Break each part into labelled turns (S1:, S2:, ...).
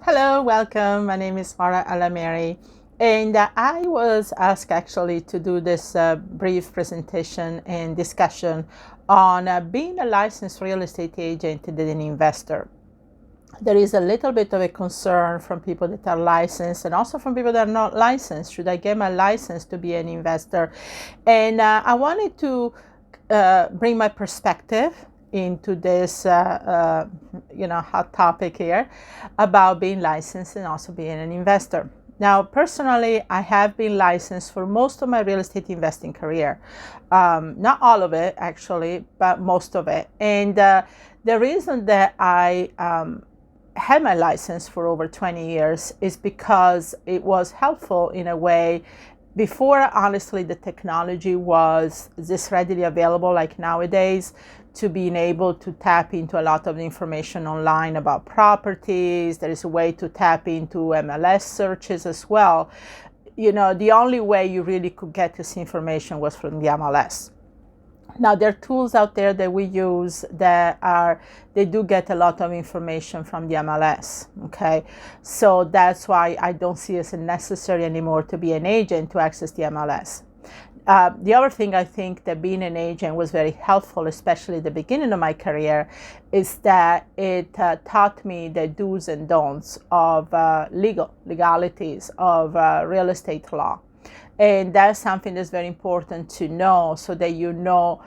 S1: Hello, welcome. My name is Alamery, and I was asked actually to do this brief presentation and discussion on being a licensed real estate agent and an investor. There is a little bit of a concern from people that are licensed and also from people that are not licensed. Should I get my license to be an investor? And I wanted to bring my perspective into this hot topic here about being licensed and also being an investor. Now, personally, I have been licensed for most of my real estate investing career. Not all of it, actually, but most of it. And the reason that I had my license for over 20 years is because it was helpful in a way. Before, honestly, the technology was this readily available like nowadays, to being able to tap into a lot of information online about properties. There is a way to tap into MLS searches as well. You know, the only way you really could get this information was from the MLS. Now, there are tools out there that we use they do get a lot of information from the MLS, okay? So that's why I don't see it as necessary anymore to be an agent to access the MLS. The other thing I think that being an agent was very helpful, especially at the beginning of my career, is that it taught me the do's and don'ts of legalities of real estate law. And that's something that's very important to know so that you know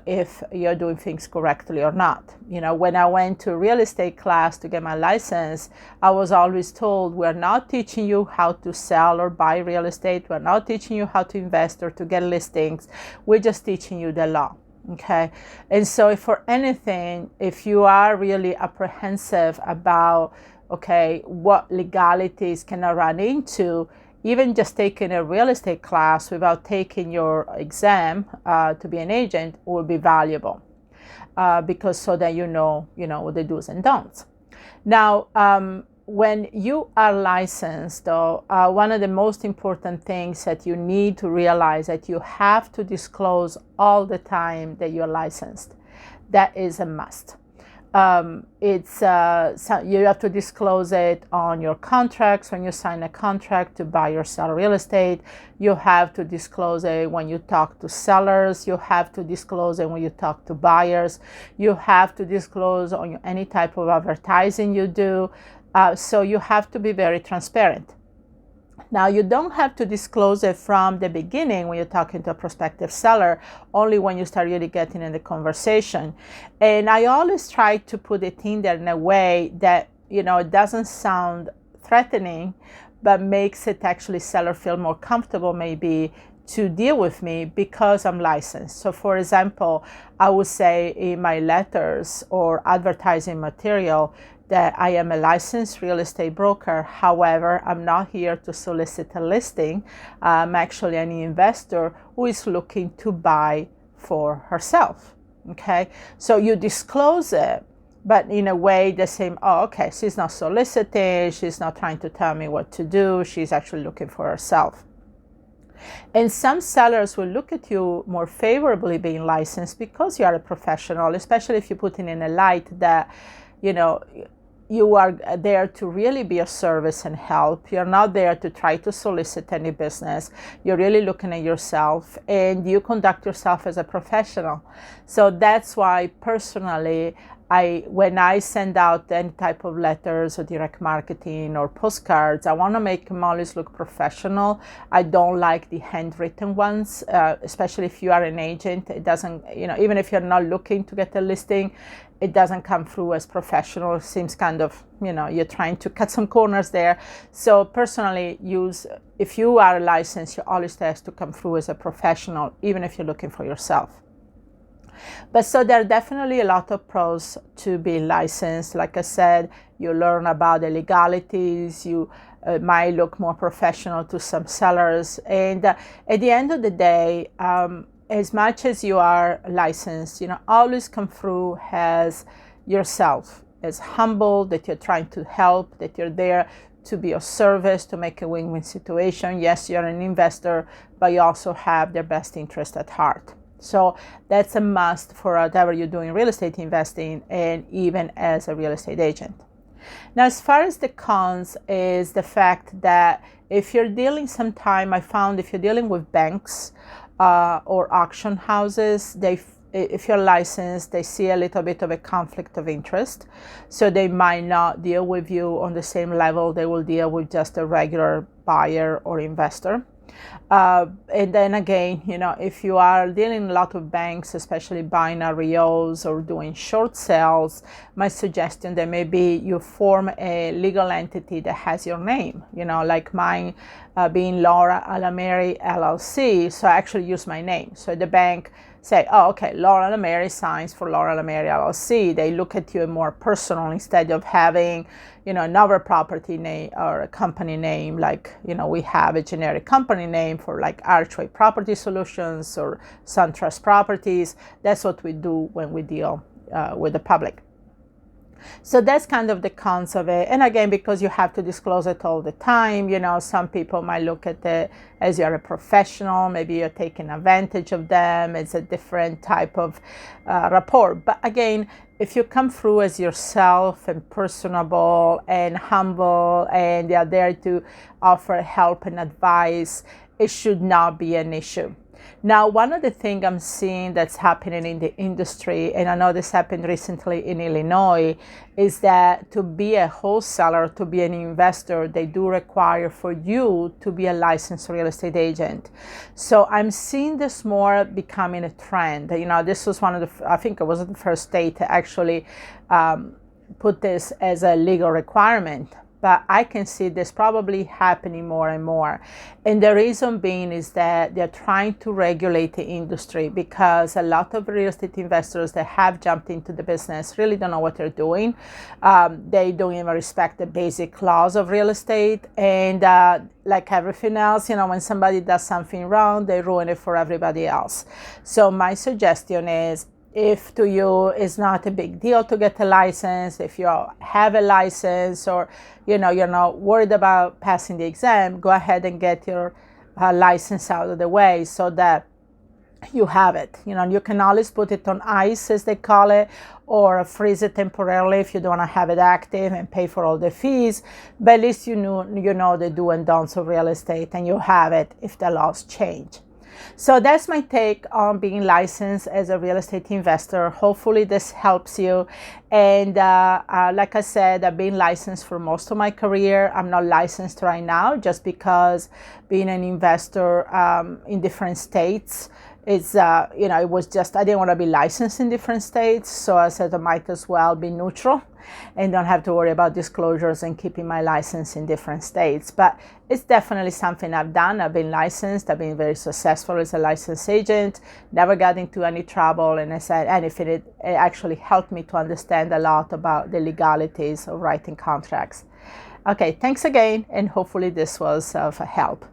S1: if you're doing things correctly or not. You know, when I went to real estate class to get my license, I was always told, we're not teaching you how to sell or buy real estate. We're not teaching you how to invest or to get listings. We're just teaching you the law. Okay. And so if for anything, if you are really apprehensive about, okay, what legalities can I run into, even just taking a real estate class without taking your exam to be an agent will be valuable, because so that you know what the do's and don'ts. Now, when you are licensed, though, one of the most important things that you need to realize that you have to disclose all the time that you're licensed. That is a must. You have to disclose it on your contracts when you sign a contract to buy or sell real estate. You have to disclose it when you talk to sellers. You have to disclose it when you talk to buyers. You have to disclose on any type of advertising you do. So you have to be very transparent. Now, you don't have to disclose it from the beginning when you're talking to a prospective seller, only when you start really getting in the conversation. And I always try to put it in there in a way that, it doesn't sound threatening, but makes it actually seller feel more comfortable maybe to deal with me because I'm licensed. So for example, I would say in my letters or advertising material that I am a licensed real estate broker. However, I'm not here to solicit a listing. I'm actually an investor who is looking to buy for herself. Okay, so you disclose it, but in a way the same, oh, okay, she's not soliciting, she's not trying to tell me what to do, she's actually looking for herself. And some sellers will look at you more favorably being licensed because you are a professional, especially if you put it in a light that, you are there to really be a service and help. You're not there to try to solicit any business. You're really looking at yourself and you conduct yourself as a professional. So that's why personally, when I send out any type of letters or direct marketing or postcards, I want to make them always look professional. I don't like the handwritten ones, especially if you are an agent. It doesn't, even if you're not looking to get a listing, it doesn't come through as professional. It seems kind of, you're trying to cut some corners there. So personally, if you are licensed, you always has to come through as a professional, even if you're looking for yourself. But so there are definitely a lot of pros to be licensed. Like I said, you learn about the legalities, you might look more professional to some sellers. And at the end of the day, as much as you are licensed, always come through as yourself, as humble, that you're trying to help, that you're there to be of service, to make a win-win situation. Yes, you're an investor, but you also have their best interest at heart. So that's a must for whatever you do in real estate investing and even as a real estate agent. Now, as far as the cons is the fact that if you're dealing sometime, I found if you're dealing with banks or auction houses, if you're licensed, they see a little bit of a conflict of interest. So they might not deal with you on the same level they will deal with just a regular buyer or investor. And then again, if you are dealing a lot with banks, especially buying REOs or doing short sales, my suggestion that maybe you form a legal entity that has your name, like mine being Laura Alamery LLC. So I actually use my name. So the bank say, oh, okay, Laura Alamery signs for Laura Alamery LLC. They look at you more personal instead of having, another property name or a company name. Like, we have a generic company name for like Archway Property Solutions or SunTrust Properties. That's what we do when we deal with the public. So that's kind of the cons of it. And again, because you have to disclose it all the time, some people might look at it as you're a professional, maybe you're taking advantage of them. It's a different type of rapport. But again, if you come through as yourself and personable and humble and you're there to offer help and advice, it should not be an issue. Now, one of the things I'm seeing that's happening in the industry, and I know this happened recently in Illinois, is that to be a wholesaler, to be an investor, they do require for you to be a licensed real estate agent. So I'm seeing this more becoming a trend. This was one of I think it was the first state to actually put this as a legal requirement. But I can see this probably happening more and more. And the reason being is that they're trying to regulate the industry, because a lot of real estate investors that have jumped into the business really don't know what they're doing. They don't even respect the basic laws of real estate. And like everything else, when somebody does something wrong, they ruin it for everybody else. So my suggestion is, if to you it's not a big deal to get a license, if you have a license or you're not worried about passing the exam, go ahead and get your license out of the way so that you have it. You can always put it on ice, as they call it, or freeze it temporarily if you don't want to have it active and pay for all the fees. But at least you know the do and don'ts of real estate, and you have it if the laws change. So that's my take on being licensed as a real estate investor. Hopefully this helps you. And like I said, I've been licensed for most of my career. I'm not licensed right now just because being an investor in different states, it's it was just, I didn't want to be licensed in different states, so I said I might as well be neutral and don't have to worry about disclosures and keeping my license in different states. But it's definitely something I've done. I've been licensed. I've been very successful as a licensed agent, never got into any trouble, and I said anything, it actually helped me to understand a lot about the legalities of writing contracts. Okay, thanks again, and hopefully this was of help.